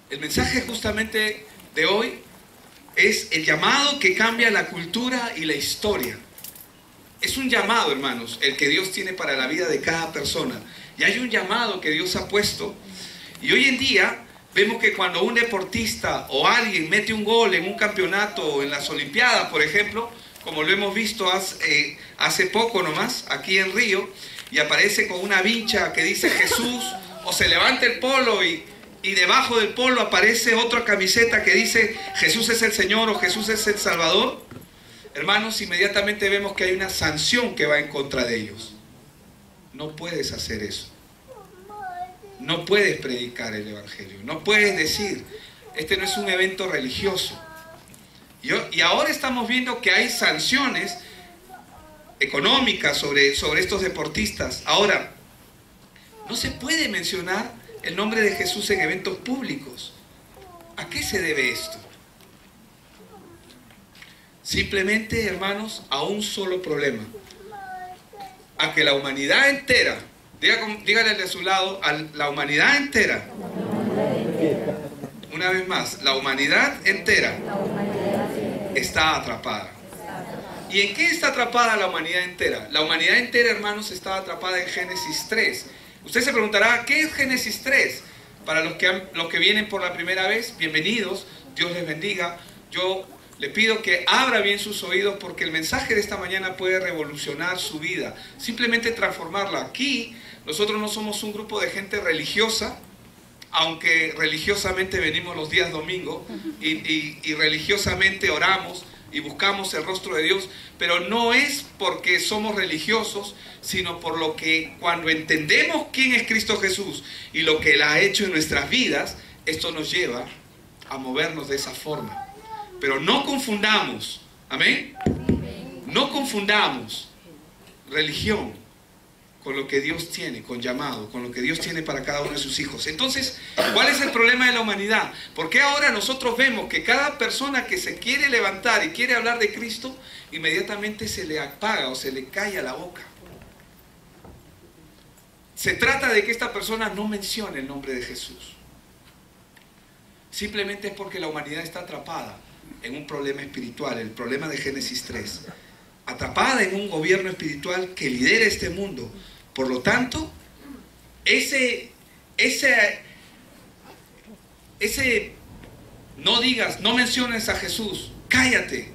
El mensaje justamente de hoy es el llamado que cambia la cultura y la historia. Es un llamado, hermanos, el que Dios tiene para la vida de cada persona. Y hay un llamado que Dios ha puesto. Y hoy en día vemos que cuando un deportista o alguien mete un gol en un campeonato o en las Olimpiadas, por ejemplo, como lo hemos visto hace poco nomás, aquí en Río, y aparece con una vincha que dice Jesús, o se levanta el polo y debajo del polo aparece otra camiseta que dice Jesús es el Señor o Jesús es el Salvador, hermanos, inmediatamente vemos que hay una sanción que va en contra de ellos. No puedes hacer eso. No puedes predicar el Evangelio. No puedes decir, este no es un evento religioso. Y ahora estamos viendo que hay sanciones económicas sobre estos deportistas. Ahora, no se puede mencionar el nombre de Jesús en eventos públicos. ¿A qué se debe esto? Simplemente, hermanos, a un solo problema. A que la humanidad entera, dígale de su lado, a la humanidad entera. Una vez más, la humanidad entera está atrapada. ¿Y en qué está atrapada la humanidad entera? La humanidad entera, hermanos, está atrapada en Génesis 3. Usted se preguntará, ¿qué es Génesis 3? Para los que vienen por la primera vez, bienvenidos, Dios les bendiga. Yo le pido que abra bien sus oídos porque el mensaje de esta mañana puede revolucionar su vida, simplemente transformarla. Aquí nosotros no somos un grupo de gente religiosa, aunque religiosamente venimos los días domingo y religiosamente oramos y buscamos el rostro de Dios, pero no es porque somos religiosos, sino por lo que cuando entendemos quién es Cristo Jesús y lo que Él ha hecho en nuestras vidas, esto nos lleva a movernos de esa forma. Pero no confundamos, amén, no confundamos religión con lo que Dios tiene, con llamado, con lo que Dios tiene para cada uno de sus hijos. Entonces, ¿cuál es el problema de la humanidad? ¿Por qué ahora nosotros vemos que cada persona que se quiere levantar y quiere hablar de Cristo, inmediatamente se le apaga o se le calla la boca? Se trata de que esta persona no mencione el nombre de Jesús. Simplemente es porque la humanidad está atrapada en un problema espiritual, el problema de Génesis 3. Atrapada en un gobierno espiritual que lidera este mundo. Por lo tanto, no digas, no menciones a Jesús, cállate.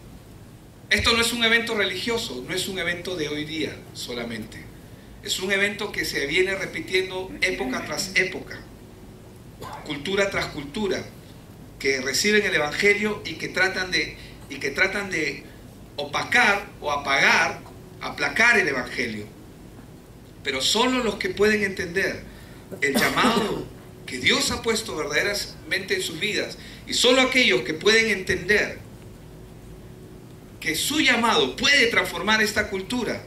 Esto no es un evento religioso, no es un evento de hoy día solamente. Es un evento que se viene repitiendo época tras época, cultura tras cultura, que reciben el Evangelio y que tratan de opacar o aplacar el Evangelio. Pero solo los que pueden entender el llamado que Dios ha puesto verdaderamente en sus vidas, y solo aquellos que pueden entender que su llamado puede transformar esta cultura,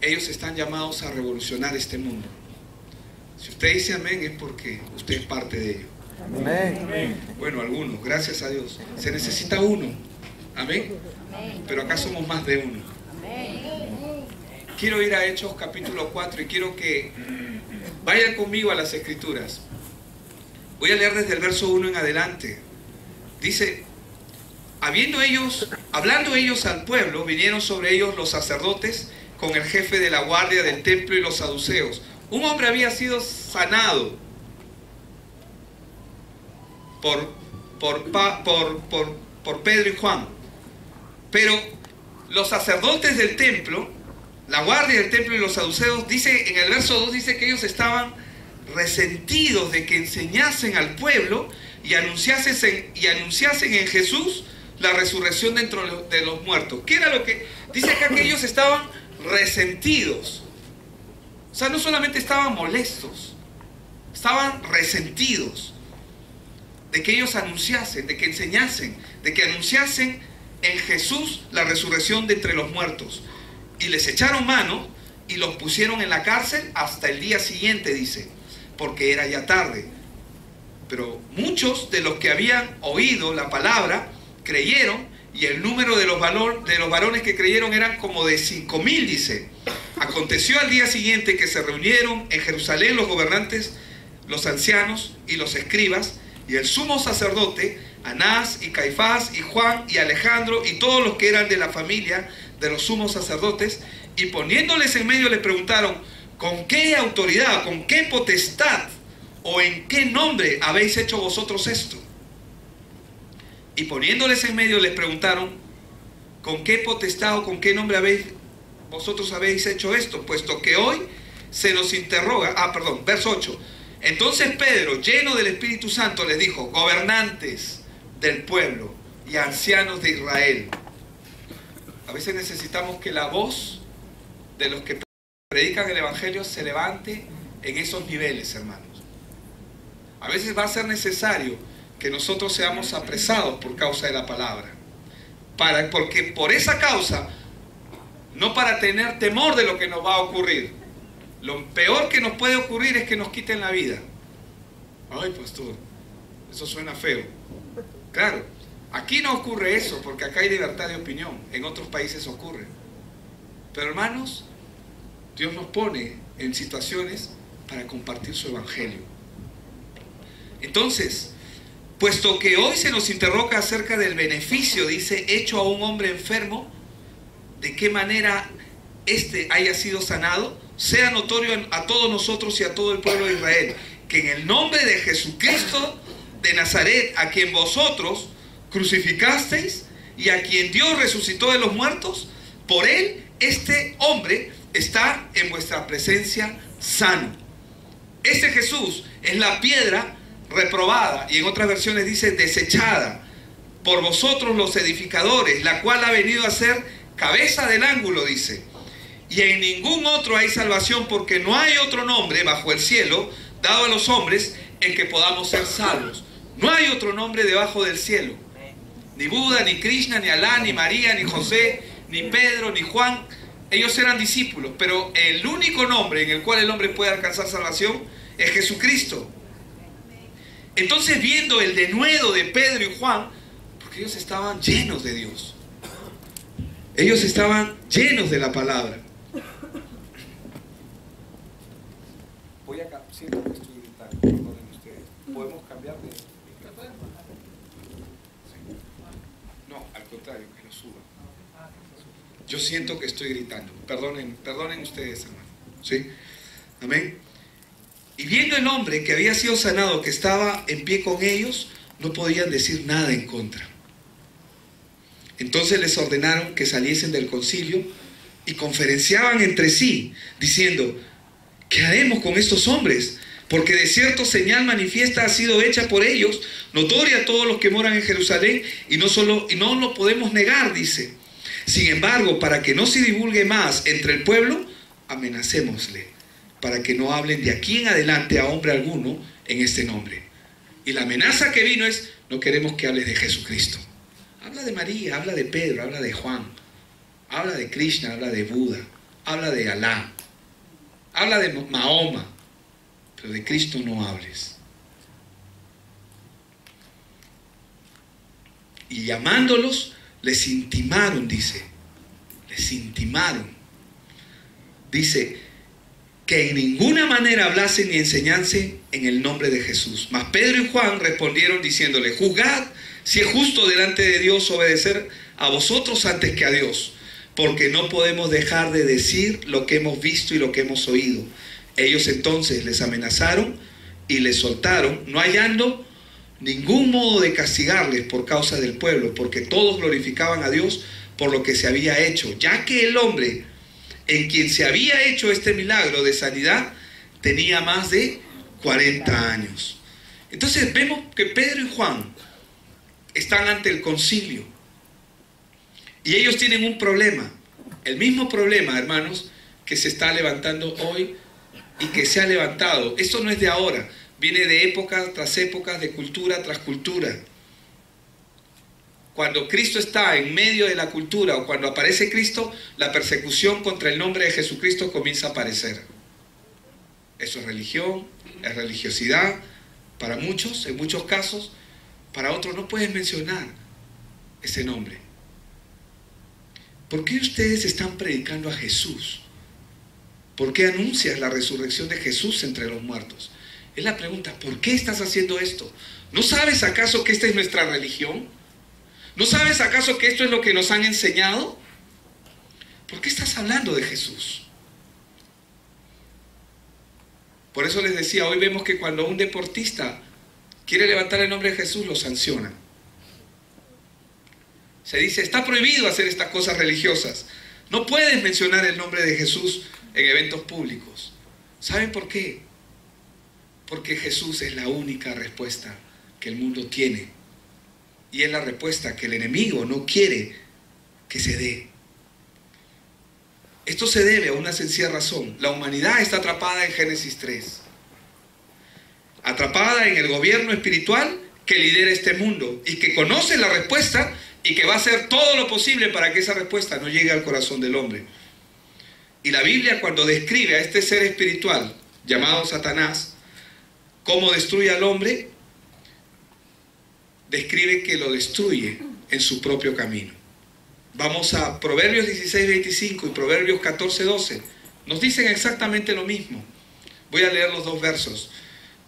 ellos están llamados a revolucionar este mundo. Si usted dice amén, es porque usted es parte de ello. Amén. Bueno, algunos, gracias a Dios. Se necesita uno. Amén. Pero acá somos más de uno. Quiero ir a Hechos capítulo 4 y quiero que vayan conmigo a las Escrituras. Voy a leer desde el verso 1 en adelante. Dice: hablando ellos al pueblo, vinieron sobre ellos los sacerdotes con el jefe de la guardia del templo y los saduceos. Un hombre había sido sanado por Pedro y Juan. Pero los sacerdotes del templo, la guardia del templo y los saduceos, dice en el verso 2, dice que ellos estaban resentidos de que enseñasen al pueblo y anunciasen en Jesús la resurrección dentro de los muertos. ¿Qué era lo que dice acá? Que ellos estaban resentidos. O sea, no solamente estaban molestos, estaban resentidos de que ellos anunciasen, de que enseñasen, de que anunciasen en Jesús la resurrección de entre los muertos. Y les echaron mano y los pusieron en la cárcel hasta el día siguiente, dice, porque era ya tarde. Pero muchos de los que habían oído la palabra creyeron, y el número de los varones que creyeron eran como de 5,000, dice. Aconteció al día siguiente que se reunieron en Jerusalén los gobernantes, los ancianos y los escribas, Y el sumo sacerdote, Anás y Caifás y Juan y Alejandro y todos los que eran de la familia de los sumos sacerdotes, y poniéndoles en medio les preguntaron: ¿con qué autoridad, con qué potestad o en qué nombre habéis hecho vosotros esto? Y poniéndoles en medio les preguntaron: ¿con qué potestad o con qué nombre vosotros habéis hecho esto? Puesto que hoy se nos interroga. Verso 8. Entonces Pedro, lleno del Espíritu Santo, les dijo: gobernantes del pueblo y ancianos de Israel. A veces necesitamos que la voz de los que predican el Evangelio se levante en esos niveles, hermanos. A veces va a ser necesario que nosotros seamos apresados por causa de la palabra. Porque por esa causa, no para tener temor de lo que nos va a ocurrir. Lo peor que nos puede ocurrir es que nos quiten la vida. Ay, pastor, eso suena feo. Claro, aquí no ocurre eso, porque acá hay libertad de opinión. En otros países ocurre. Pero hermanos, Dios nos pone en situaciones para compartir su evangelio. Entonces, puesto que hoy se nos interroga acerca del beneficio, dice, hecho a un hombre enfermo, de qué manera éste haya sido sanado, sea notorio a todos nosotros y a todo el pueblo de Israel, que en el nombre de Jesucristo de Nazaret, a quien vosotros crucificasteis y a quien Dios resucitó de los muertos, por él este hombre está en vuestra presencia sano. Este Jesús es la piedra reprobada, y en otras versiones dice desechada por vosotros los edificadores, la cual ha venido a ser cabeza del ángulo, dice. Y en ningún otro hay salvación, porque no hay otro nombre bajo el cielo dado a los hombres en que podamos ser salvos. No hay otro nombre debajo del cielo. Ni Buda, ni Krishna, ni Alá, ni María, ni José, ni Pedro, ni Juan. Ellos eran discípulos, pero el único nombre en el cual el hombre puede alcanzar salvación es Jesucristo. Entonces, viendo el denuedo de Pedro y Juan, porque ellos estaban llenos de Dios, ellos estaban llenos de la palabra. Voy acá, siento que estoy gritando, perdonen ustedes. ¿Podemos cambiar de...? Sí. No, al contrario, que lo suba. Yo siento que estoy gritando. Perdonen ustedes, hermano. ¿Sí? Amén. Y viendo el hombre que había sido sanado, que estaba en pie con ellos, no podían decir nada en contra. Entonces les ordenaron que saliesen del concilio y conferenciaban entre sí, diciendo: ¿qué haremos con estos hombres? Porque de cierto señal manifiesta ha sido hecha por ellos, notoria a todos los que moran en Jerusalén, y no lo podemos negar, dice. Sin embargo, para que no se divulgue más entre el pueblo, amenacémosle, para que no hablen de aquí en adelante a hombre alguno en este nombre. Y la amenaza que vino es: no queremos que hables de Jesucristo. Habla de María, habla de Pedro, habla de Juan, habla de Krishna, habla de Buda, habla de Alá, habla de Mahoma, pero de Cristo no hables. Y llamándolos, les intimaron, dice, les intimaron, dice, que en ninguna manera hablasen ni enseñasen en el nombre de Jesús. Mas Pedro y Juan respondieron diciéndole: juzgad si es justo delante de Dios obedecer a vosotros antes que a Dios, porque no podemos dejar de decir lo que hemos visto y lo que hemos oído. Ellos entonces les amenazaron y les soltaron, no hallando ningún modo de castigarles por causa del pueblo, porque todos glorificaban a Dios por lo que se había hecho, ya que el hombre en quien se había hecho este milagro de sanidad tenía más de 40 años. Entonces vemos que Pedro y Juan están ante el concilio y ellos tienen un problema, el mismo problema, hermanos, que se está levantando hoy y que se ha levantado. Esto no es de ahora, viene de época tras época, de cultura tras cultura. Cuando Cristo está en medio de la cultura, o cuando aparece Cristo, la persecución contra el nombre de Jesucristo comienza a aparecer. Eso es religión, es religiosidad, para muchos, en muchos casos. Para otros no puedes mencionar ese nombre. ¿Por qué ustedes están predicando a Jesús? ¿Por qué anuncias la resurrección de Jesús entre los muertos? Es la pregunta, ¿por qué estás haciendo esto? ¿No sabes acaso que esta es nuestra religión? ¿No sabes acaso que esto es lo que nos han enseñado? ¿Por qué estás hablando de Jesús? Por eso les decía, hoy vemos que cuando un deportista quiere levantar el nombre de Jesús, lo sancionan. Se dice, está prohibido hacer estas cosas religiosas. No puedes mencionar el nombre de Jesús en eventos públicos. ¿Saben por qué? Porque Jesús es la única respuesta que el mundo tiene. Y es la respuesta que el enemigo no quiere que se dé. Esto se debe a una sencilla razón. La humanidad está atrapada en Génesis 3. Atrapada en el gobierno espiritual que lidera este mundo y que conoce la respuesta y que va a hacer todo lo posible para que esa respuesta no llegue al corazón del hombre. Y la Biblia, cuando describe a este ser espiritual llamado Satanás, cómo destruye al hombre, describe que lo destruye en su propio camino. Vamos a Proverbios 16:25 y Proverbios 14:12. Nos dicen exactamente lo mismo. Voy a leer los dos versos.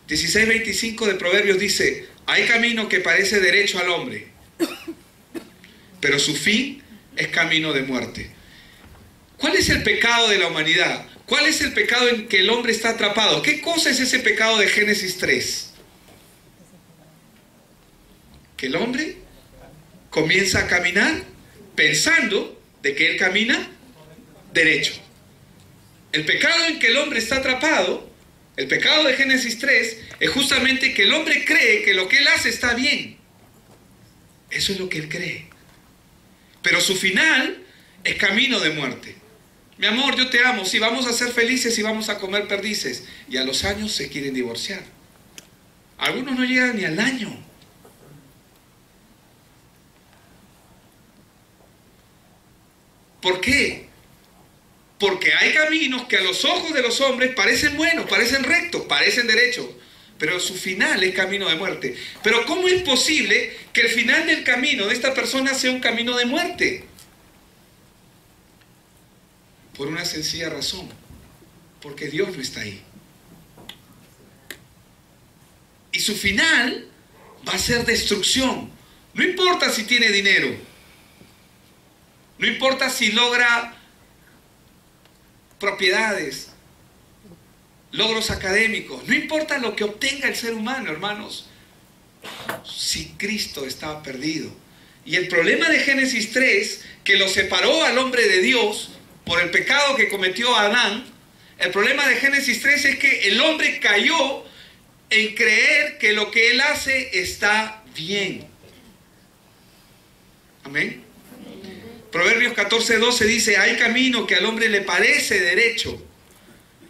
16:25 de Proverbios dice: hay camino que parece derecho al hombre, pero su fin es camino de muerte. ¿Cuál es el pecado de la humanidad? ¿Cuál es el pecado en que el hombre está atrapado? ¿Qué cosa es ese pecado de Génesis 3? Que el hombre comienza a caminar pensando de que él camina derecho. El pecado en que el hombre está atrapado, el pecado de Génesis 3, es justamente que el hombre cree que lo que él hace está bien. Eso es lo que él cree. Pero su final es camino de muerte. Mi amor, yo te amo, sí, vamos a ser felices y vamos a comer perdices. Y a los años se quieren divorciar. Algunos no llegan ni al año. ¿Por qué? Porque hay caminos que a los ojos de los hombres parecen buenos, parecen rectos, parecen derechos, pero su final es camino de muerte. Pero ¿cómo es posible que el final del camino de esta persona sea un camino de muerte? Por una sencilla razón, porque Dios no está ahí. Y su final va a ser destrucción. No importa si tiene dinero. No importa si logra propiedades, logros académicos. No importa lo que obtenga el ser humano, hermanos. Si Cristo estaba perdido. Y el problema de Génesis 3, que lo separó al hombre de Dios por el pecado que cometió Adán, el problema de Génesis 3 es que el hombre cayó en creer que lo que él hace está bien. Amén. Proverbios 14:12 dice: hay camino que al hombre le parece derecho,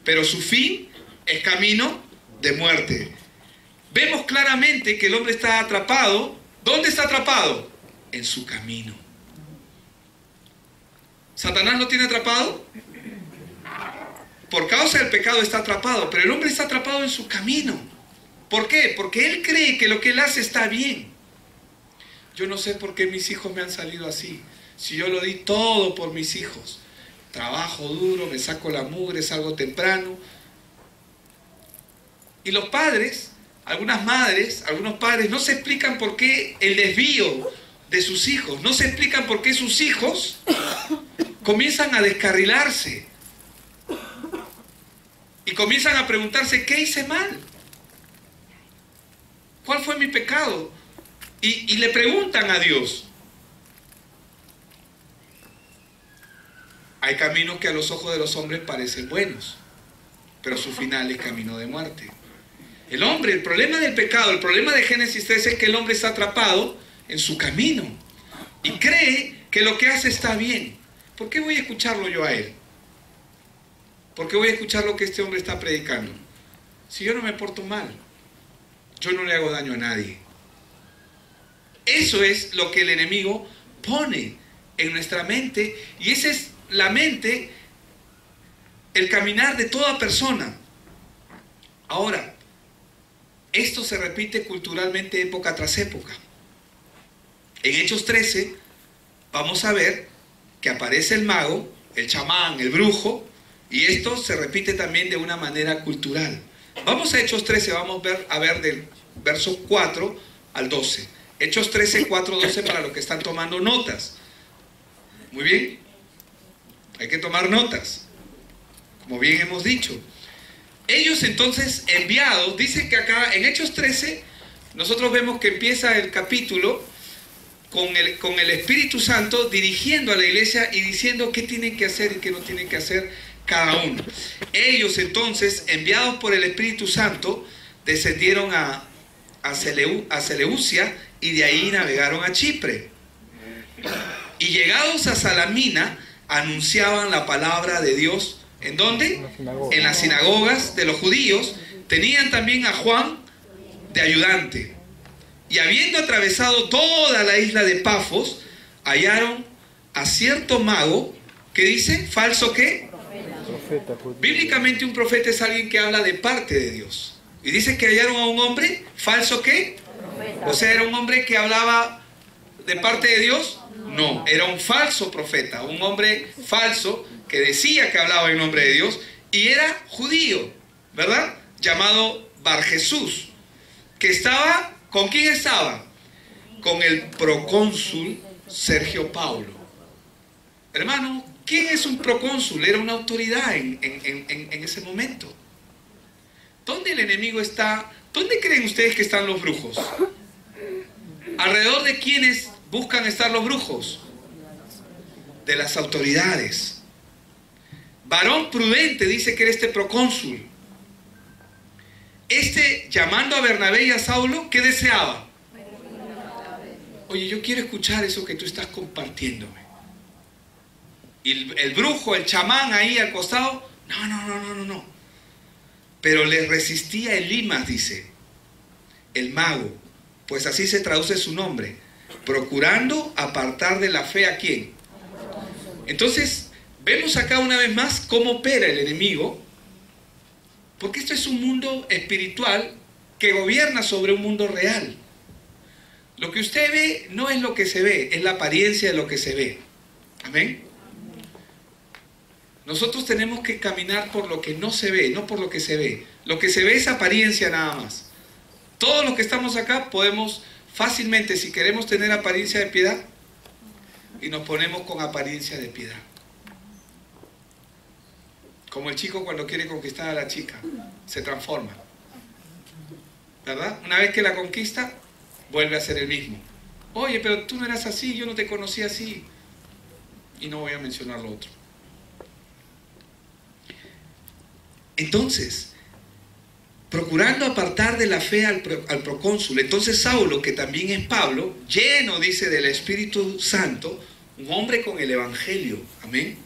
pero su fin es camino de muerte. Vemos claramente que el hombre está atrapado. ¿Dónde está atrapado? En su camino. ¿Satanás lo tiene atrapado? Por causa del pecado está atrapado, pero el hombre está atrapado en su camino. ¿Por qué? Porque él cree que lo que él hace está bien. Yo no sé por qué mis hijos me han salido así. Si yo lo di todo por mis hijos, trabajo duro, me saco la mugre, salgo temprano. Y los padres, algunas madres, algunos padres no se explican por qué el desvío de sus hijos, no se explican por qué sus hijos comienzan a descarrilarse y comienzan a preguntarse: ¿qué hice mal? ¿Cuál fue mi pecado? Y le preguntan a Dios. Hay caminos que a los ojos de los hombres parecen buenos, pero su final es camino de muerte. El hombre, el problema del pecado, el problema de Génesis 3 es que el hombre está atrapado en su camino y cree que lo que hace está bien. ¿Por qué voy a escucharlo yo a él? ¿Por qué voy a escuchar lo que este hombre está predicando? Si yo no me porto mal, yo no le hago daño a nadie. Eso es lo que el enemigo pone en nuestra mente, y esa es la mente, el caminar de toda persona. Ahora, esto se repite culturalmente época tras época. En Hechos 13 vamos a ver que aparece el mago, el chamán, el brujo, y esto se repite también de una manera cultural. Vamos a Hechos 13, vamos a ver del verso 4 al 12. Hechos 13, 4, 12 para los que están tomando notas. Muy bien. Hay que tomar notas, como bien hemos dicho. Ellos entonces enviados, dicen que acá en Hechos 13, nosotros vemos que empieza el capítulo con el Espíritu Santo dirigiendo a la iglesia y diciendo qué tienen que hacer y qué no tienen que hacer cada uno. Ellos entonces, enviados por el Espíritu Santo, descendieron a Seleucia y de ahí navegaron a Chipre. Y llegados a Salamina, anunciaban la palabra de Dios. ¿En dónde? En las sinagogas de los judíos. Tenían también a Juan de ayudante. Y habiendo atravesado toda la isla de Pafos, hallaron a cierto mago que dice, ¿falso qué? Profeta. Bíblicamente un profeta es alguien que habla de parte de Dios. Y dice que hallaron a un hombre, ¿falso qué? Profeta. O sea, ¿era un hombre que hablaba de parte de Dios? No, era un falso profeta, un hombre falso que decía que hablaba en nombre de Dios y era judío, ¿verdad? Llamado Bar Jesús, que estaba, ¿con quién estaba? Con el procónsul Sergio Paulo. Hermano, ¿quién es un procónsul? Era una autoridad en ese momento. ¿Dónde el enemigo está? ¿Dónde creen ustedes que están los brujos? ¿Alrededor de quiénes buscan estar los brujos? De las autoridades. Varón prudente dice que era este procónsul. Llamando a Bernabé y a Saulo, ¿qué deseaba? Oye, yo quiero escuchar eso que tú estás compartiéndome. Y el brujo, el chamán ahí al costado, no. Pero le resistía Elimas, dice, el mago, pues así se traduce su nombre, procurando apartar de la fe ¿a quién? Entonces, vemos acá una vez más cómo opera el enemigo, porque esto es un mundo espiritual que gobierna sobre un mundo real. Lo que usted ve no es lo que se ve, es la apariencia de lo que se ve. Amén. Nosotros tenemos que caminar por lo que no se ve, no por lo que se ve. Lo que se ve es apariencia nada más. Todos los que estamos acá podemos fácilmente, si queremos tener apariencia de piedad, y nos ponemos con apariencia de piedad. Como el chico cuando quiere conquistar a la chica, se transforma. ¿Verdad? Una vez que la conquista, vuelve a ser el mismo. Oye, pero tú no eras así, yo no te conocí así. Y no voy a mencionar lo otro. Entonces, procurando apartar de la fe al procónsul, entonces Saulo, que también es Pablo, lleno, dice, del Espíritu Santo, un hombre con el Evangelio, amén,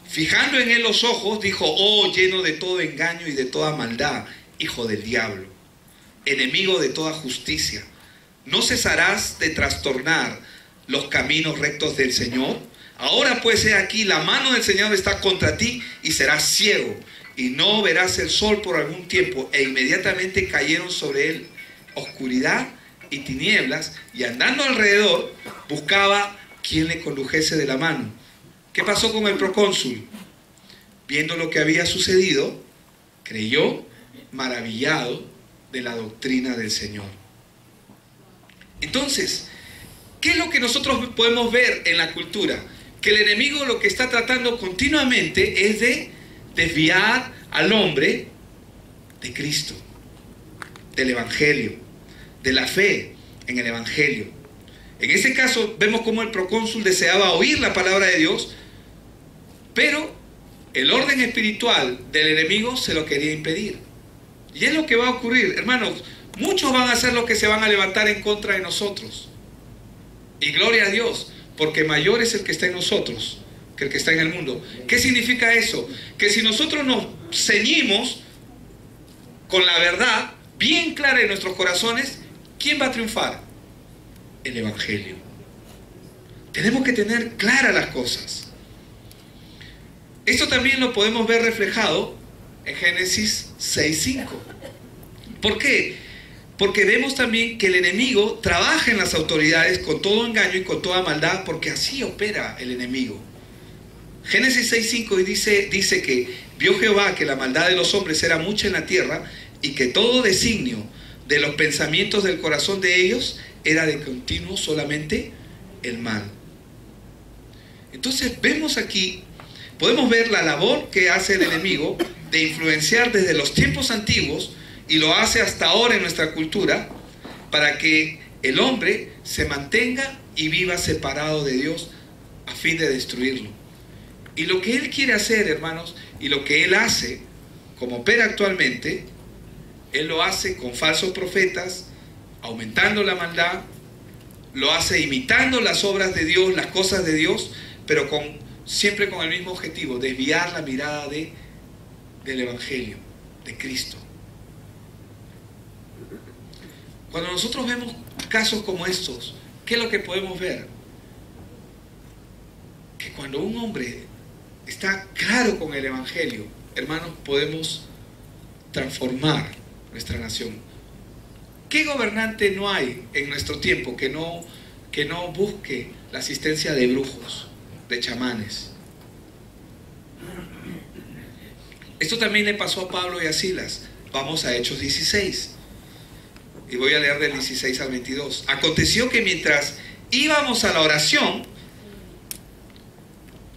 fijando en él los ojos, dijo, oh, lleno de todo engaño y de toda maldad, hijo del diablo, enemigo de toda justicia, ¿no cesarás de trastornar los caminos rectos del Señor? Ahora pues he aquí, la mano del Señor está contra ti y serás ciego, y no verás el sol por algún tiempo. E inmediatamente cayeron sobre él oscuridad y tinieblas, y andando alrededor buscaba quien le condujese de la mano. ¿Qué pasó con el procónsul? Viendo lo que había sucedido, creyó, maravillado de la doctrina del Señor. Entonces, ¿qué es lo que nosotros podemos ver en la cultura? Que el enemigo lo que está tratando continuamente es de desviar al hombre de Cristo, del Evangelio, de la fe en el Evangelio. En ese caso vemos cómo el procónsul deseaba oír la palabra de Dios, pero el orden espiritual del enemigo se lo quería impedir. Y es lo que va a ocurrir, hermanos. Muchos van a ser los que se van a levantar en contra de nosotros. Y gloria a Dios, porque mayor es el que está en nosotros que el que está en el mundo. ¿Qué significa eso? Que si nosotros nos ceñimos con la verdad bien clara en nuestros corazones, ¿quién va a triunfar? El Evangelio. Tenemos que tener claras las cosas. Esto también lo podemos ver reflejado en Génesis 6:5. ¿Por qué? Porque vemos también que el enemigo trabaja en las autoridades con todo engaño y con toda maldad, porque así opera el enemigo. Génesis 6:5 dice que vio Jehová que la maldad de los hombres era mucha en la tierra y que todo designio de los pensamientos del corazón de ellos era de continuo solamente el mal. Entonces vemos aquí, podemos ver la labor que hace el enemigo de influenciar desde los tiempos antiguos y lo hace hasta ahora en nuestra cultura para que el hombre se mantenga y viva separado de Dios a fin de destruirlo. Y lo que él quiere hacer, hermanos, y lo que él hace, como opera actualmente, él lo hace con falsos profetas, aumentando la maldad, lo hace imitando las obras de Dios, las cosas de Dios, pero siempre con el mismo objetivo, desviar la mirada del Evangelio, de Cristo. Cuando nosotros vemos casos como estos, ¿qué es lo que podemos ver? Que cuando un hombre está claro con el Evangelio, hermanos, podemos transformar nuestra nación. ¿Qué gobernante no hay en nuestro tiempo que no busque la asistencia de brujos, de chamanes? Esto también le pasó a Pablo y a Silas. Vamos a Hechos 16. Y voy a leer del 16 al 22. Aconteció que mientras íbamos a la oración,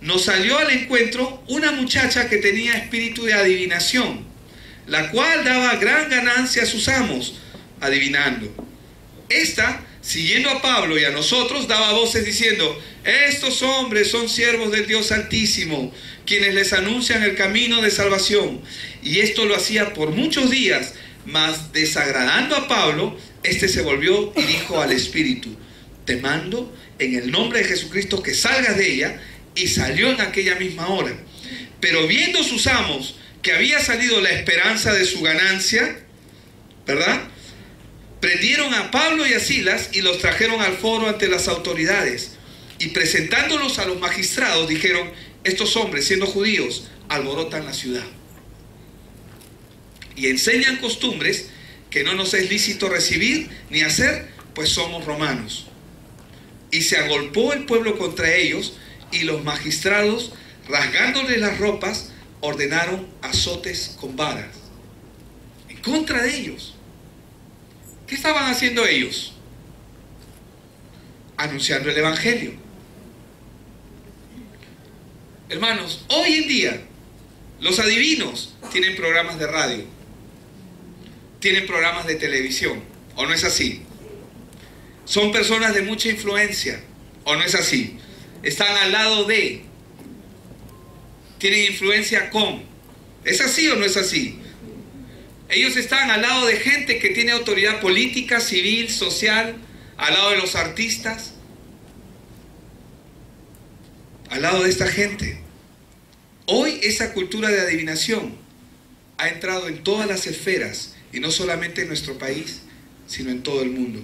nos salió al encuentro una muchacha que tenía espíritu de adivinación, la cual daba gran ganancia a sus amos, adivinando. Esta, siguiendo a Pablo y a nosotros, daba voces diciendo: estos hombres son siervos del Dios Altísimo, quienes les anuncian el camino de salvación. Y esto lo hacía por muchos días, mas desagradando a Pablo, este se volvió y dijo al espíritu: te mando en el nombre de Jesucristo que salgas de ella. Y salió en aquella misma hora. Pero viendo sus amos que había salido la esperanza de su ganancia, ¿verdad?, prendieron a Pablo y a Silas y los trajeron al foro ante las autoridades. Y presentándolos a los magistrados, dijeron: estos hombres, siendo judíos, alborotan la ciudad y enseñan costumbres que no nos es lícito recibir ni hacer, pues somos romanos. Y se agolpó el pueblo contra ellos, y los magistrados, rasgándoles las ropas, ordenaron azotes con varas en contra de ellos. ¿Qué estaban haciendo ellos? Anunciando el Evangelio. Hermanos, hoy en día los adivinos tienen programas de radio, tienen programas de televisión, ¿o no es así? Son personas de mucha influencia, ¿o no es así? Están al lado de, tienen influencia con. ¿Es así o no es así? Ellos están al lado de gente que tiene autoridad política, civil, social, al lado de los artistas, al lado de esta gente. Hoy esa cultura de adivinación ha entrado en todas las esferas, y no solamente en nuestro país, sino en todo el mundo.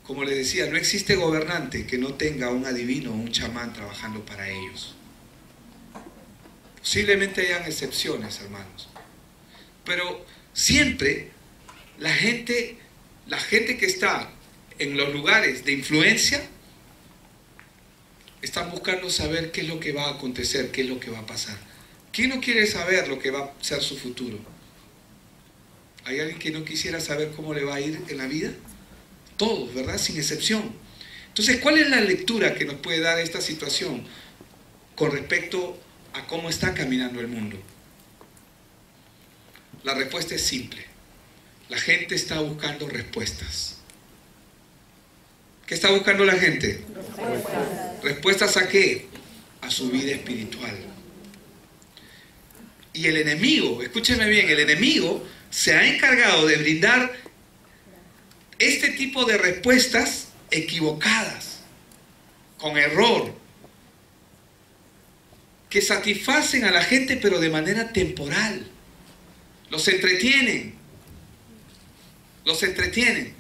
Como les decía, no existe gobernante que no tenga un adivino o un chamán trabajando para ellos. Posiblemente hayan excepciones, hermanos, pero siempre la gente que está en los lugares de influencia están buscando saber qué es lo que va a acontecer, qué es lo que va a pasar. ¿Quién no quiere saber lo que va a ser su futuro? ¿Hay alguien que no quisiera saber cómo le va a ir en la vida? Todos, ¿verdad? Sin excepción. Entonces, ¿cuál es la lectura que nos puede dar esta situación con respecto a cómo está caminando el mundo? La respuesta es simple. La gente está buscando respuestas. ¿Qué está buscando la gente? ¿Respuestas a qué? A su vida espiritual. Y el enemigo, escúchenme bien, el enemigo se ha encargado de brindar este tipo de respuestas equivocadas, con error, que satisfacen a la gente pero de manera temporal. Los entretienen. Los entretienen.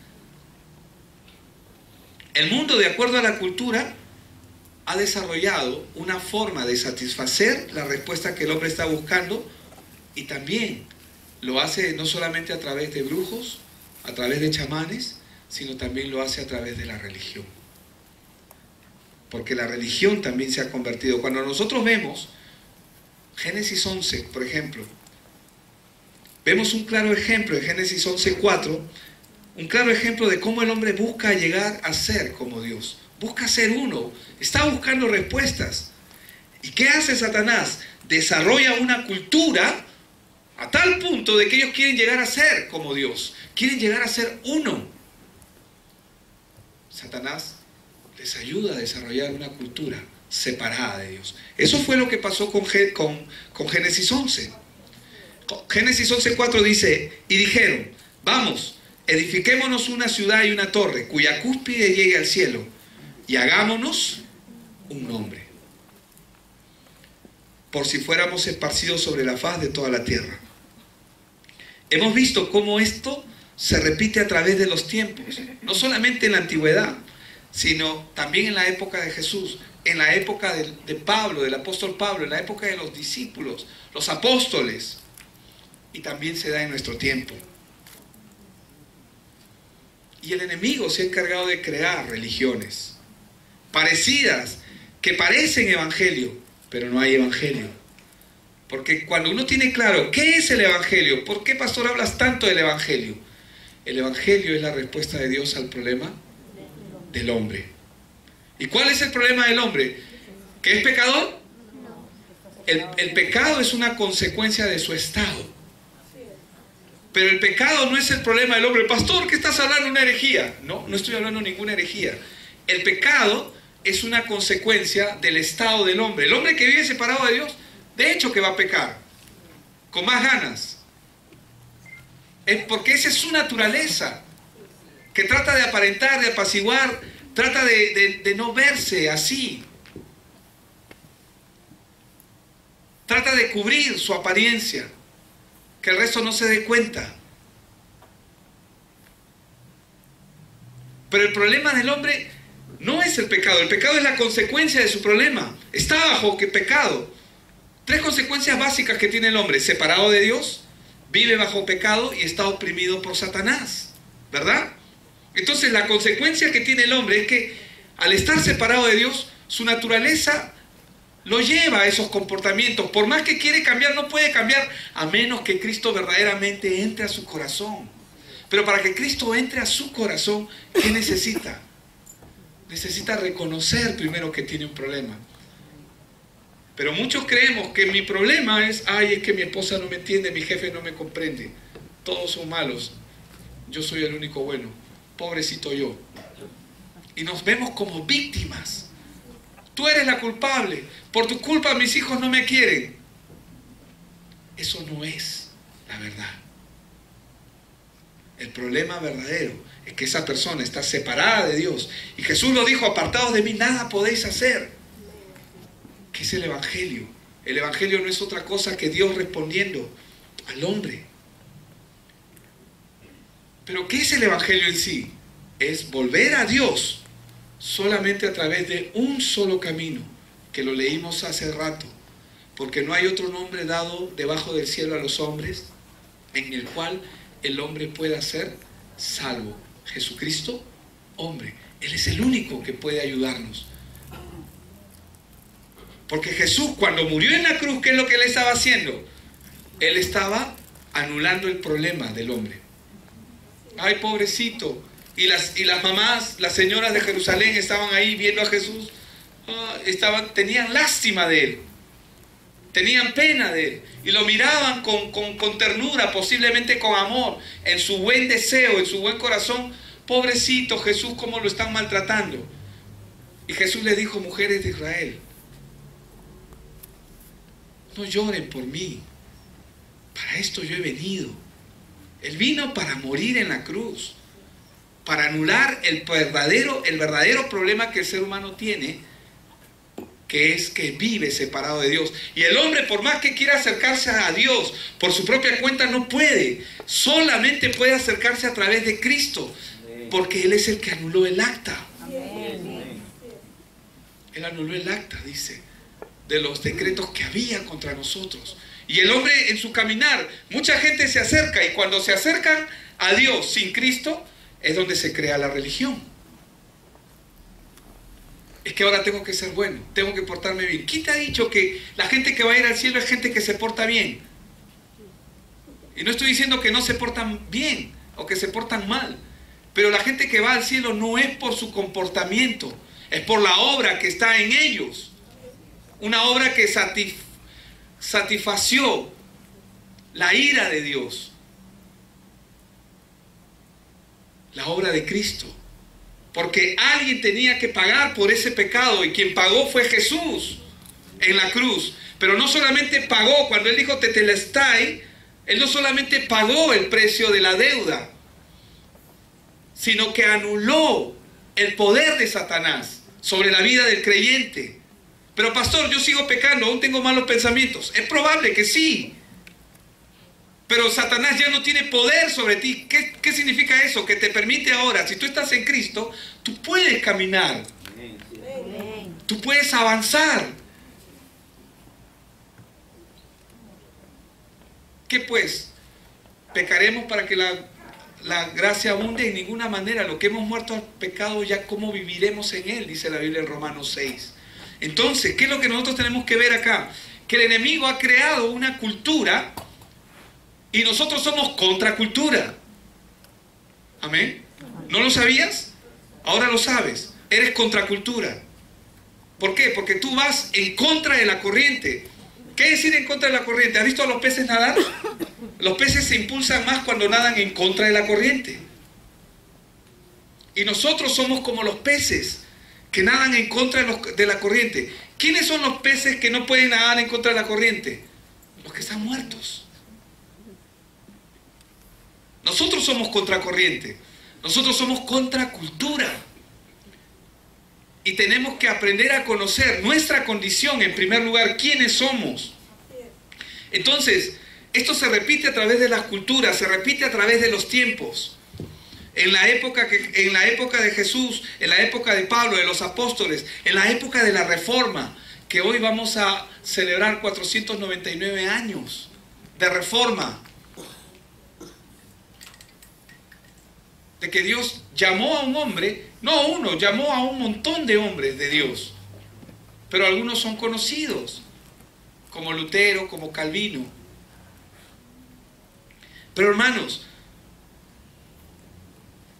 El mundo, de acuerdo a la cultura, ha desarrollado una forma de satisfacer la respuesta que el hombre está buscando, y también lo hace no solamente a través de brujos, a través de chamanes, sino también lo hace a través de la religión. porque la religión también se ha convertido. Cuando nosotros vemos Génesis 11, por ejemplo, vemos un claro ejemplo en Génesis 11:4, un claro ejemplo de cómo el hombre busca llegar a ser como Dios. Busca ser uno, está buscando respuestas. ¿Y qué hace Satanás? Desarrolla una cultura a tal punto de que ellos quieren llegar a ser como Dios. Quieren llegar a ser uno. Satanás les ayuda a desarrollar una cultura separada de Dios. Eso fue lo que pasó con Génesis 11. Génesis 11:4 dice, y dijeron, vamos, edifiquémonos una ciudad y una torre, cuya cúspide llegue al cielo, y hagámonos un nombre, por si fuéramos esparcidos sobre la faz de toda la tierra. Hemos visto cómo esto se repite a través de los tiempos, no solamente en la antigüedad, sino también en la época de Jesús, en la época de Pablo, del apóstol Pablo, en la época de los discípulos, los apóstoles, y también se da en nuestro tiempo. Y el enemigo se ha encargado de crear religiones parecidas, que parecen evangelio, pero no hay evangelio. Porque cuando uno tiene claro qué es el evangelio, ¿por qué, pastor, hablas tanto del evangelio? El evangelio es la respuesta de Dios al problema del hombre. ¿Y cuál es el problema del hombre? ¿Que es pecador? El pecado es una consecuencia de su estado. Pero el pecado no es el problema del hombre. Pastor, ¿qué estás hablando? ¿Una herejía? No, no estoy hablando de ninguna herejía. El pecado es una consecuencia del estado del hombre. El hombre que vive separado de Dios, de hecho que va a pecar, con más ganas. Es porque esa es su naturaleza, que trata de aparentar, de apaciguar, trata de no verse así. Trata de cubrir su apariencia, que el resto no se dé cuenta. Pero el problema del hombre no es el pecado es la consecuencia de su problema. Está bajo ¿qué pecado? 3 consecuencias básicas que tiene el hombre: separado de Dios, vive bajo pecado y está oprimido por Satanás, ¿verdad? Entonces la consecuencia que tiene el hombre es que al estar separado de Dios, su naturaleza lo lleva a esos comportamientos. Por más que quiere cambiar, no puede cambiar a menos que Cristo verdaderamente entre a su corazón. Pero para que Cristo entre a su corazón, ¿qué necesita? Necesita reconocer primero que tiene un problema. Pero muchos creemos que mi problema es, es que mi esposa no me entiende, mi jefe no me comprende, todos son malos, yo soy el único bueno, pobrecito yo. Y nos vemos como víctimas. Tú eres la culpable, por tu culpa mis hijos no me quieren. Eso no es la verdad. El problema verdadero es que esa persona está separada de Dios. Y Jesús lo dijo, apartados de mí nada podéis hacer. ¿Qué es el evangelio? El evangelio no es otra cosa que Dios respondiendo al hombre. Pero ¿qué es el evangelio en sí? Es volver a Dios solamente a través de un solo camino, que lo leímos hace rato, porque no hay otro nombre dado debajo del cielo a los hombres en el cual el hombre pueda ser salvo. Jesucristo, hombre, Él es el único que puede ayudarnos. Porque Jesús, cuando murió en la cruz, ¿qué es lo que Él estaba haciendo? Él estaba anulando el problema del hombre. Ay, pobrecito. Y las mamás, las señoras de Jerusalén estaban ahí viendo a Jesús. Tenían lástima de Él. Tenían pena de Él. Y lo miraban con ternura, posiblemente con amor, en su buen deseo, en su buen corazón. Pobrecito Jesús, cómo lo están maltratando. Y Jesús les dijo, mujeres de Israel, no lloren por mí. Para esto yo he venido. Él vino para morir en la cruz, para anular el verdadero problema que el ser humano tiene, que es que vive separado de Dios. Y el hombre, por más que quiera acercarse a Dios por su propia cuenta, no puede. Solamente puede acercarse a través de Cristo, porque Él es el que anuló el acta. Él anuló el acta, dice, de los decretos que había contra nosotros. Y el hombre en su caminar, mucha gente se acerca, y cuando se acercan a Dios sin Cristo, es donde se crea la religión. es que ahora tengo que ser bueno, tengo que portarme bien. ¿Quién te ha dicho que la gente que va a ir al cielo es gente que se porta bien? Y no estoy diciendo que no se portan bien o que se portan mal, pero la gente que va al cielo no es por su comportamiento, es por la obra que está en ellos. Una obra que satisfació la ira de Dios. La obra de Cristo. Porque alguien tenía que pagar por ese pecado y quien pagó fue Jesús en la cruz. Pero no solamente pagó, cuando Él dijo tetelestai, Él no solamente pagó el precio de la deuda, sino que anuló el poder de Satanás sobre la vida del creyente. Pero pastor, yo sigo pecando, aún tengo malos pensamientos. Es probable que sí. Pero Satanás ya no tiene poder sobre ti. ¿Qué significa eso? Que te permite ahora, si tú estás en Cristo, tú puedes caminar. Tú puedes avanzar. ¿Qué pues? ¿Pecaremos para que la gracia abunde? En ninguna manera. Lo que hemos muerto al pecado, ya cómo viviremos en él, dice la Biblia en Romanos 6. Entonces, ¿qué es lo que nosotros tenemos que ver acá? Que el enemigo ha creado una cultura y nosotros somos contracultura. Amén. ¿No lo sabías? Ahora lo sabes. Eres contracultura. ¿Por qué? Porque tú vas en contra de la corriente. ¿Qué es ir en contra de la corriente? ¿Has visto a los peces nadar? Los peces se impulsan más cuando nadan en contra de la corriente. Y nosotros somos como los peces que nadan en contra de la corriente. ¿Quiénes son los peces que no pueden nadar en contra de la corriente? Los que están muertos. Nosotros somos contracorriente. Nosotros somos contracultura. Y tenemos que aprender a conocer nuestra condición, en primer lugar, quiénes somos. Entonces, esto se repite a través de las culturas, se repite a través de los tiempos. En la época de Jesús, en la época de Pablo, de los apóstoles, en la época de la Reforma, que hoy vamos a celebrar 499 años de Reforma. De que Dios llamó a un hombre, no uno, llamó a un montón de hombres de Dios. Pero algunos son conocidos, como Lutero, como Calvino. Pero hermanos,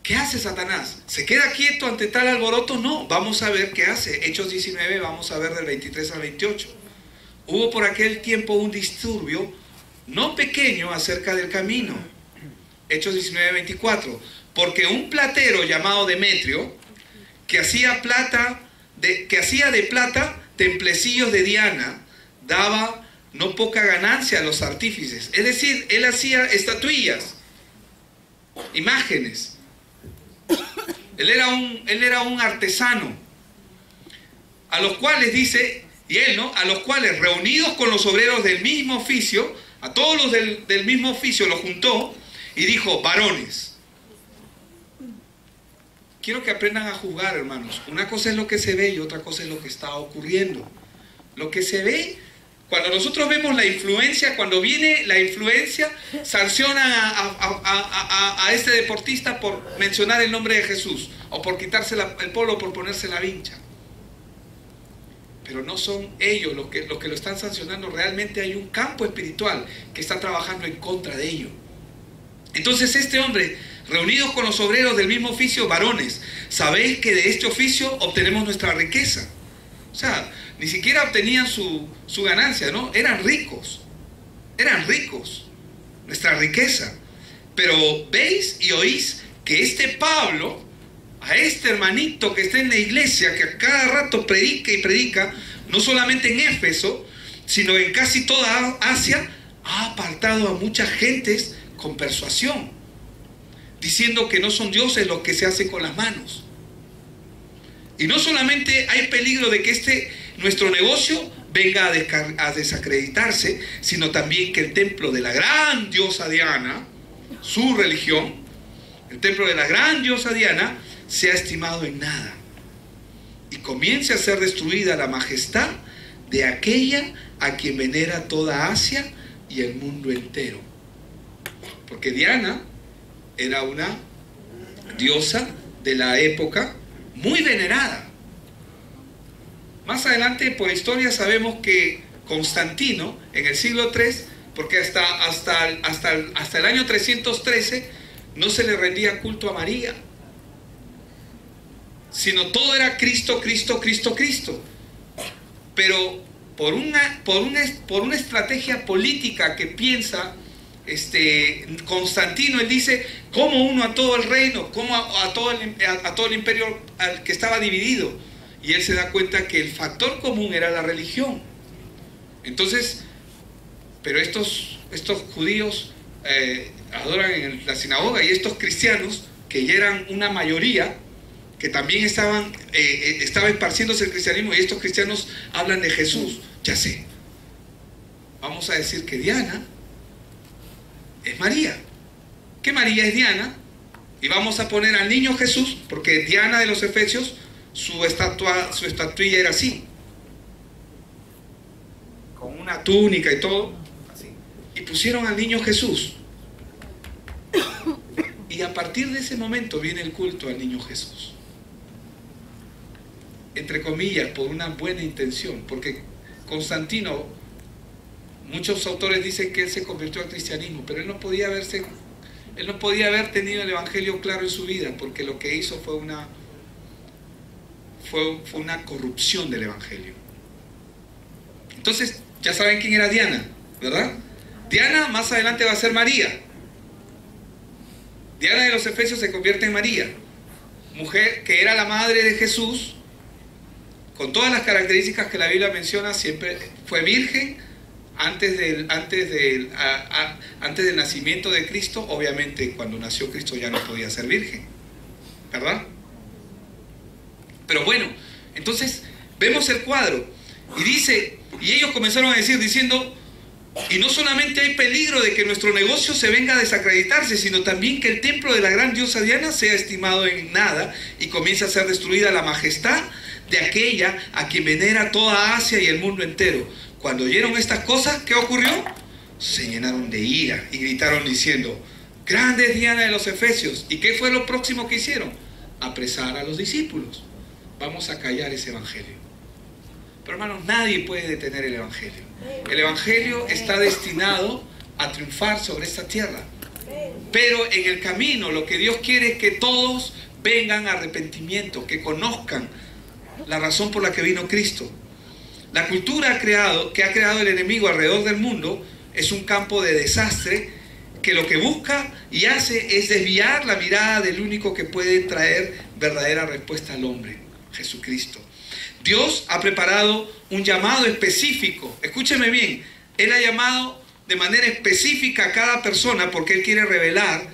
¿qué hace Satanás? ¿Se queda quieto ante tal alboroto? No, vamos a ver qué hace. Hechos 19, vamos a ver del 23 al 28. Hubo por aquel tiempo un disturbio, no pequeño, acerca del camino. Hechos 19, 24. Porque un platero llamado Demetrio, que hacía de plata templecillos de Diana, daba no poca ganancia a los artífices. Es decir, él hacía estatuillas, imágenes. Él era un artesano, a los cuales dice, y él, ¿no? A los cuales, reunidos con los obreros del mismo oficio, a todos los del mismo oficio los juntó y dijo: varones, quiero que aprendan a juzgar, hermanos. Una cosa es lo que se ve y otra cosa es lo que está ocurriendo. Lo que se ve, cuando nosotros vemos la influencia, cuando viene la influencia, sancionan a este deportista por mencionar el nombre de Jesús, o por quitarse el polo, o por ponerse la vincha. Pero no son ellos los que lo están sancionando. Realmente hay un campo espiritual que está trabajando en contra de ello. Entonces este hombre, reunidos con los obreros del mismo oficio, varones, sabéis que de este oficio obtenemos nuestra riqueza. O sea, ni siquiera obtenían su ganancia, ¿no? Eran ricos, nuestra riqueza. Pero veis y oís que este Pablo, a este hermanito que está en la iglesia, que a cada rato predica y predica, no solamente en Éfeso, sino en casi toda Asia, ha apartado a muchas gentes con persuasión, diciendo que no son dioses los que se hacen con las manos. Y no solamente hay peligro de que nuestro negocio venga a desacreditarse, sino también que el templo de la gran diosa Diana, su religión, el templo de la gran diosa Diana, sea estimado en nada y comience a ser destruida la majestad de aquella a quien venera toda Asia y el mundo entero. Porque Diana era una diosa de la época muy venerada. Más adelante, por historia, sabemos que Constantino, en el siglo III, porque hasta el año 313, no se le rendía culto a María, sino todo era Cristo, Cristo, Cristo, Cristo. Pero por una estrategia política que piensa Constantino, él dice, ¿cómo uno a todo el reino? ¿Cómo a todo el imperio al que estaba dividido? Y él se da cuenta que el factor común era la religión. Entonces, pero estos judíos adoran en la sinagoga, y estos cristianos, que ya eran una mayoría, que también estaba esparciéndose el cristianismo, y estos cristianos hablan de Jesús. Ya sé, vamos a decir que Diana es María, que María es Diana, y vamos a poner al niño Jesús, porque Diana de los Efesios, su estatuilla era así, con una túnica y todo, así. Y pusieron al niño Jesús, y a partir de ese momento viene el culto al niño Jesús, entre comillas, por una buena intención, porque Constantino, muchos autores dicen que él se convirtió al cristianismo, pero él no podía haber tenido el evangelio claro en su vida, porque lo que hizo fue una corrupción del evangelio. Entonces, ya saben quién era Diana, ¿verdad? Diana más adelante va a ser María. Diana de los Efesios se convierte en María, mujer que era la madre de Jesús, con todas las características que la Biblia menciona. Siempre fue virgen antes del nacimiento de Cristo. Obviamente cuando nació Cristo ya no podía ser virgen, ¿verdad? Pero bueno, entonces vemos el cuadro y dice, y ellos comenzaron a decir, diciendo, y no solamente hay peligro de que nuestro negocio se venga a desacreditarse, sino también que el templo de la gran diosa Diana sea estimado en nada y comience a ser destruida la majestad de aquella a quien venera toda Asia y el mundo entero. Cuando oyeron estas cosas, ¿qué ocurrió? Se llenaron de ira y gritaron diciendo, grande es Diana de los Efesios. ¿Y qué fue lo próximo que hicieron? Apresar a los discípulos. Vamos a callar ese evangelio. Pero hermanos, nadie puede detener el evangelio. El evangelio está destinado a triunfar sobre esta tierra. Pero en el camino lo que Dios quiere es que todos vengan a arrepentimiento, que conozcan la razón por la que vino Cristo. La cultura que ha creado el enemigo alrededor del mundo es un campo de desastre que lo que busca y hace es desviar la mirada del único que puede traer verdadera respuesta al hombre, Jesucristo. Dios ha preparado un llamado específico. Escúcheme bien, Él ha llamado de manera específica a cada persona porque Él quiere revelar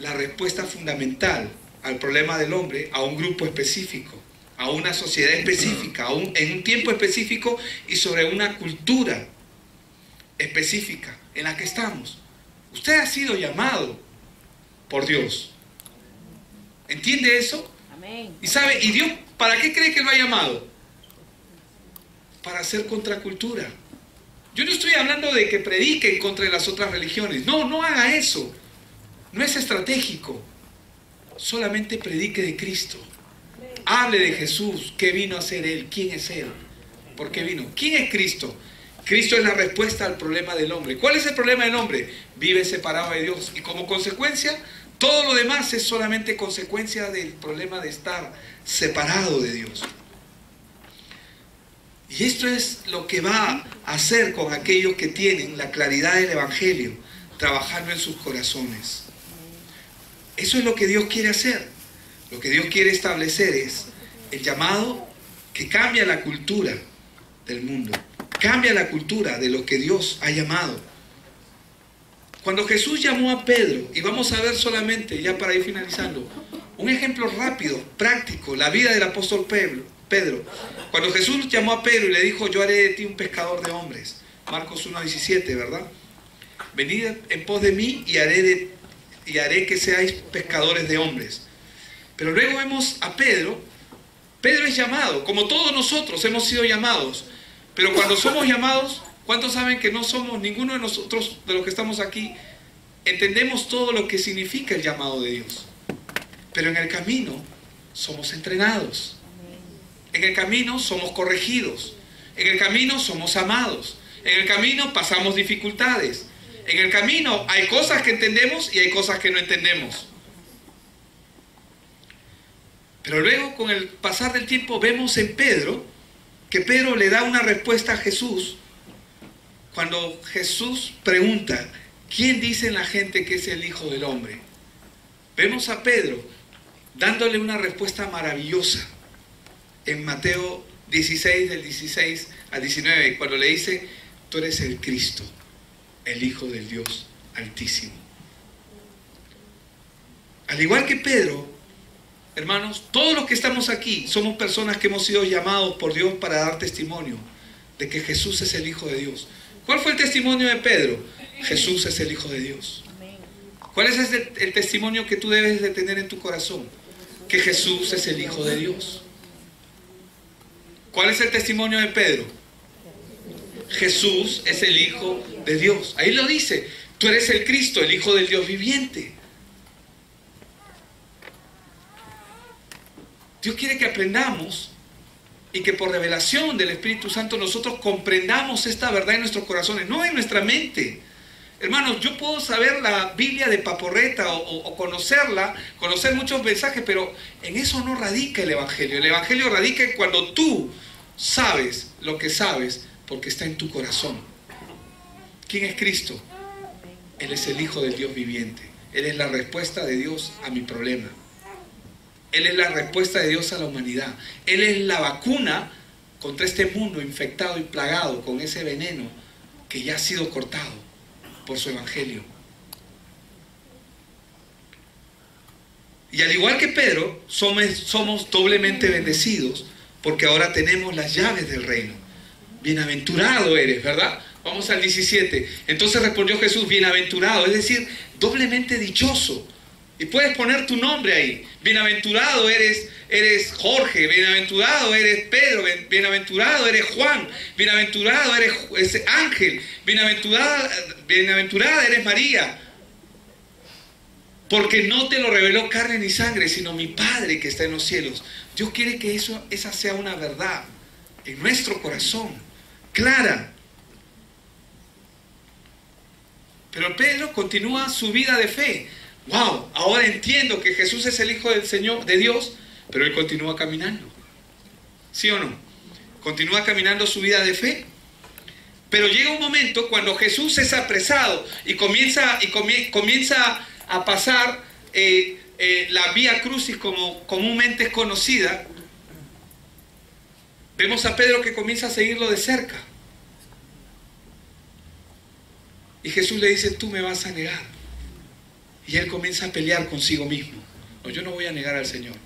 la respuesta fundamental al problema del hombre a un grupo específico, a una sociedad específica, en un tiempo específico y sobre una cultura específica en la que estamos. Usted ha sido llamado por Dios. ¿Entiende eso? Amén. Y sabe, ¿y Dios para qué cree que lo ha llamado? Para hacer contracultura. Yo no estoy hablando de que prediquen contra las otras religiones. No, no haga eso. No es estratégico. Solamente predique de Cristo. Hable de Jesús, qué vino a hacer Él, quién es Él, por qué vino. ¿Quién es Cristo? Cristo es la respuesta al problema del hombre. ¿Cuál es el problema del hombre? Vive separado de Dios y como consecuencia, todo lo demás es solamente consecuencia del problema de estar separado de Dios. Y esto es lo que va a hacer con aquellos que tienen la claridad del Evangelio, trabajando en sus corazones. Eso es lo que Dios quiere hacer. Lo que Dios quiere establecer es el llamado que cambia la cultura del mundo, cambia la cultura de lo que Dios ha llamado. Cuando Jesús llamó a Pedro, y vamos a ver solamente, ya para ir finalizando, un ejemplo rápido, práctico, la vida del apóstol Pedro. Cuando Jesús llamó a Pedro y le dijo, yo haré de ti un pescador de hombres, Marcos 1:17, ¿verdad? Venid en pos de mí y haré que seáis pescadores de hombres. Pero luego vemos a Pedro. Pedro es llamado, como todos nosotros hemos sido llamados. Pero cuando somos llamados, ¿cuántos saben que no somos, ninguno de nosotros, de los que estamos aquí, entendemos todo lo que significa el llamado de Dios? Pero en el camino somos entrenados. En el camino somos corregidos. En el camino somos amados. En el camino pasamos dificultades. En el camino hay cosas que entendemos y hay cosas que no entendemos. Pero luego, con el pasar del tiempo, vemos en Pedro que Pedro le da una respuesta a Jesús. Cuando Jesús pregunta, ¿quién dice la gente que es el Hijo del Hombre? Vemos a Pedro dándole una respuesta maravillosa en Mateo 16, del 16 al 19, cuando le dice, tú eres el Cristo, el Hijo del Dios Altísimo. Al igual que Pedro, hermanos, todos los que estamos aquí somos personas que hemos sido llamados por Dios para dar testimonio de que Jesús es el Hijo de Dios. ¿Cuál fue el testimonio de Pedro? Jesús es el Hijo de Dios. ¿Cuál es el testimonio que tú debes de tener en tu corazón? Que Jesús es el Hijo de Dios. ¿Cuál es el testimonio de Pedro? Jesús es el Hijo de Dios. Ahí lo dice, tú eres el Cristo, el Hijo del Dios viviente. Dios quiere que aprendamos y que por revelación del Espíritu Santo nosotros comprendamos esta verdad en nuestros corazones, no en nuestra mente. Hermanos, yo puedo saber la Biblia de paporreta o conocerla, conocer muchos mensajes, pero en eso no radica el Evangelio. El Evangelio radica en cuando tú sabes lo que sabes porque está en tu corazón. ¿Quién es Cristo? Él es el Hijo del Dios viviente. Él es la respuesta de Dios a mi problema. Él es la respuesta de Dios a la humanidad. Él es la vacuna contra este mundo infectado y plagado con ese veneno que ya ha sido cortado por su evangelio. Y al igual que Pedro, somos doblemente bendecidos porque ahora tenemos las llaves del reino. Bienaventurado eres, ¿verdad? Vamos al 17. Entonces respondió Jesús, bienaventurado, es decir, doblemente dichoso. Y puedes poner tu nombre ahí. Bienaventurado eres Jorge, bienaventurado eres Pedro, bienaventurado eres Juan, bienaventurado eres Ángel, bienaventurada eres María. Porque no te lo reveló carne ni sangre, sino mi Padre que está en los cielos. Dios quiere que esa sea una verdad en nuestro corazón, clara. Pero Pedro continúa su vida de fe. Wow, ahora entiendo que Jesús es el Hijo del Señor, de Dios, pero él continúa caminando. ¿Sí o no? Continúa caminando su vida de fe. Pero llega un momento cuando Jesús es apresado y comienza a pasar la Vía Crucis como comúnmente es conocida. Vemos a Pedro que comienza a seguirlo de cerca. Y Jesús le dice, tú me vas a negar. Y él comienza a pelear consigo mismo. No, yo no voy a negar al Señor.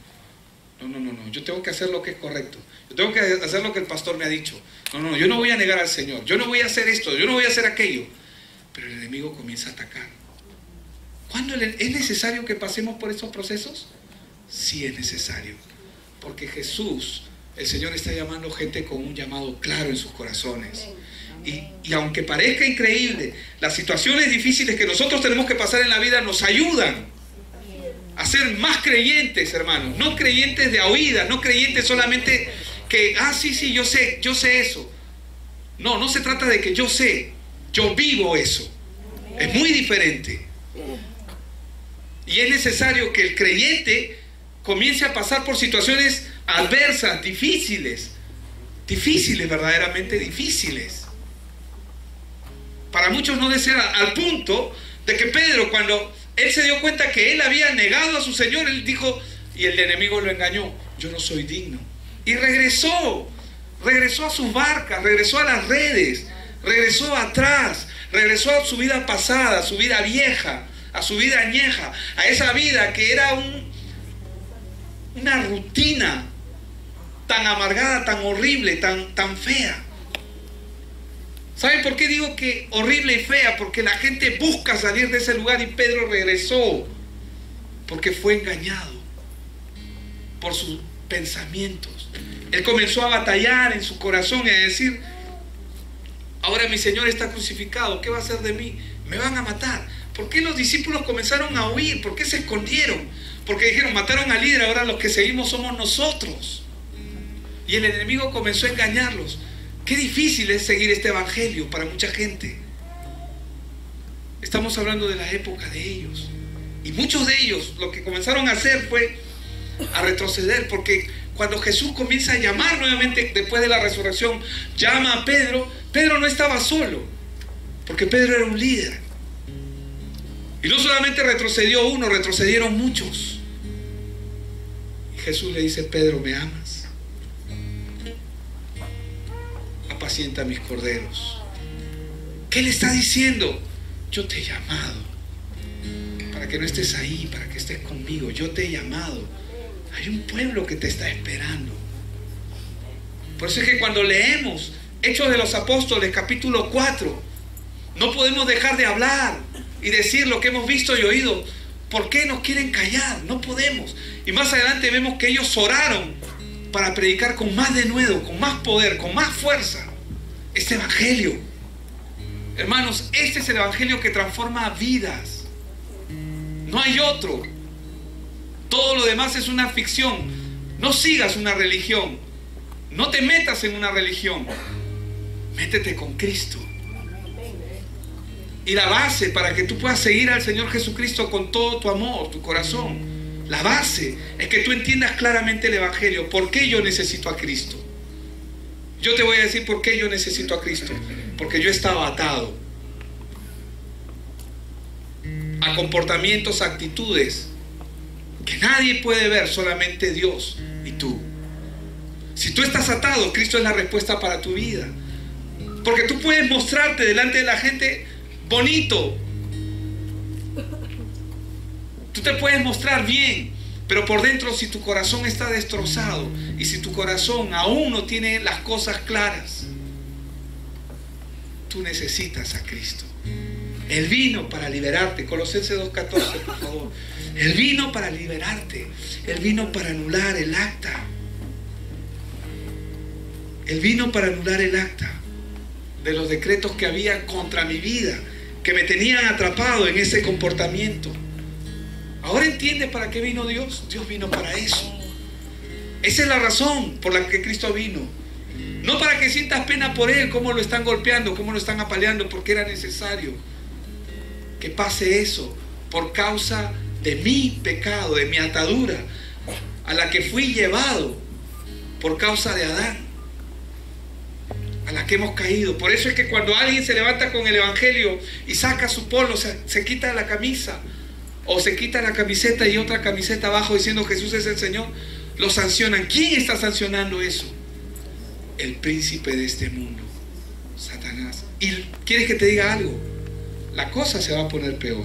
No, yo tengo que hacer lo que es correcto. Yo tengo que hacer lo que el pastor me ha dicho. No, yo no voy a negar al Señor. Yo no voy a hacer esto, yo no voy a hacer aquello. Pero el enemigo comienza a atacar. ¿Cuándo es necesario que pasemos por estos procesos? Sí es necesario. Porque Jesús, el Señor está llamando gente con un llamado claro en sus corazones. Y aunque parezca increíble, las situaciones difíciles que nosotros tenemos que pasar en la vida nos ayudan a ser más creyentes, hermanos. No creyentes de a oídas, no creyentes solamente que, sí, yo sé eso. No se trata de que yo sé, yo vivo eso. Es muy diferente. Y es necesario que el creyente comience a pasar por situaciones adversas, difíciles, verdaderamente difíciles. Para muchos no desea, al punto de que Pedro, cuando él se dio cuenta que él había negado a su Señor, él dijo, y el enemigo lo engañó, yo no soy digno. Y regresó a sus barcas, regresó a las redes, regresó atrás, regresó a su vida pasada, a su vida vieja, a su vida añeja, a esa vida que era una rutina tan amargada, tan horrible, tan fea. ¿Saben por qué digo que horrible y fea? Porque la gente busca salir de ese lugar y Pedro regresó. Porque fue engañado por sus pensamientos. Él comenzó a batallar en su corazón y a decir, ahora mi Señor está crucificado, ¿qué va a hacer de mí? Me van a matar. ¿Por qué los discípulos comenzaron a huir? ¿Por qué se escondieron? Porque dijeron, mataron al líder, ahora los que seguimos somos nosotros. Y el enemigo comenzó a engañarlos. Qué difícil es seguir este evangelio para mucha gente. Estamos hablando de la época de ellos. Y muchos de ellos lo que comenzaron a hacer fue a retroceder, porque cuando Jesús comienza a llamar nuevamente después de la resurrección, llama a Pedro. Pedro no estaba solo, porque Pedro era un líder. Y no solamente retrocedió uno, retrocedieron muchos. Y Jesús le dice: Pedro, ¿me amas? Apacienta mis corderos. ¿Qué le está diciendo? Yo te he llamado para que no estés ahí, para que estés conmigo. Yo te he llamado. Hay un pueblo que te está esperando. Por eso es que cuando leemos Hechos de los Apóstoles, capítulo 4, no podemos dejar de hablar y decir lo que hemos visto y oído. ¿Por qué nos quieren callar? No podemos. Y más adelante vemos que ellos oraron para predicar con más denuedo, con más poder, con más fuerza este evangelio. Hermanos, este es el evangelio que transforma vidas. No hay otro. Todo lo demás es una ficción. No sigas una religión. No te metas en una religión. Métete con Cristo. Y la base para que tú puedas seguir al Señor Jesucristo con todo tu amor, tu corazón, la base es que tú entiendas claramente el evangelio. ¿Por qué yo necesito a Cristo? Yo te voy a decir por qué yo necesito a Cristo. Porque yo estaba atado a comportamientos, actitudes que nadie puede ver, solamente Dios y tú. Si tú estás atado, Cristo es la respuesta para tu vida. Porque tú puedes mostrarte delante de la gente bonito. Tú te puedes mostrar bien, pero por dentro, si tu corazón está destrozado y si tu corazón aún no tiene las cosas claras, tú necesitas a Cristo. Él vino para liberarte. Colosenses 2:14, por favor. Él vino para liberarte. Él vino para anular el acta. Él vino para anular el acta de los decretos que había contra mi vida, que me tenían atrapado en ese comportamiento. Ahora entiendes para qué vino Dios. Dios vino para eso. Esa es la razón por la que Cristo vino. No para que sientas pena por Él, cómo lo están golpeando, cómo lo están apaleando, porque era necesario que pase eso por causa de mi pecado, de mi atadura, a la que fui llevado por causa de Adán, a la que hemos caído. Por eso es que cuando alguien se levanta con el evangelio y saca su polo, se quita la camisa o se quita la camiseta y otra camiseta abajo diciendo Jesús es el Señor, lo sancionan. ¿Quién está sancionando eso? El príncipe de este mundo, Satanás. ¿Y quieres que te diga algo? La cosa se va a poner peor.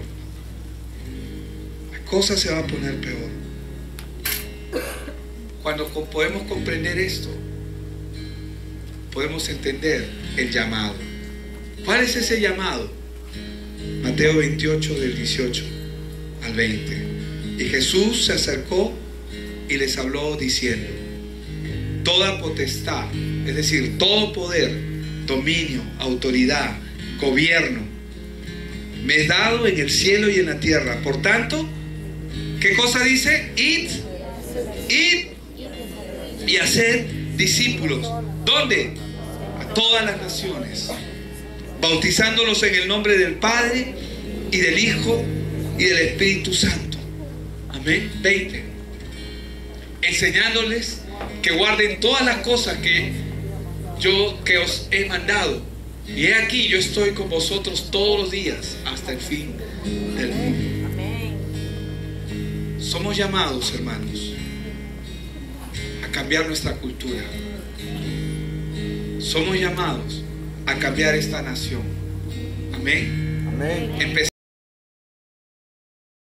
La cosa se va a poner peor. Cuando podemos comprender esto, podemos entender el llamado. ¿Cuál es ese llamado? Mateo 28, del 18 al 20. Y Jesús se acercó y les habló diciendo: toda potestad, es decir, todo poder, dominio, autoridad, gobierno, me es dado en el cielo y en la tierra. Por tanto, ¿qué cosa dice? Id y haced discípulos. ¿Dónde? A todas las naciones, bautizándolos en el nombre del Padre y del Hijo y del Espíritu Santo. Amén. 20. Enseñándoles que guarden todas las cosas que os he mandado. Y he aquí, yo estoy con vosotros todos los días hasta el fin del mundo. Somos llamados, hermanos, a cambiar nuestra cultura. Somos llamados a cambiar esta nación. Amén. Amén.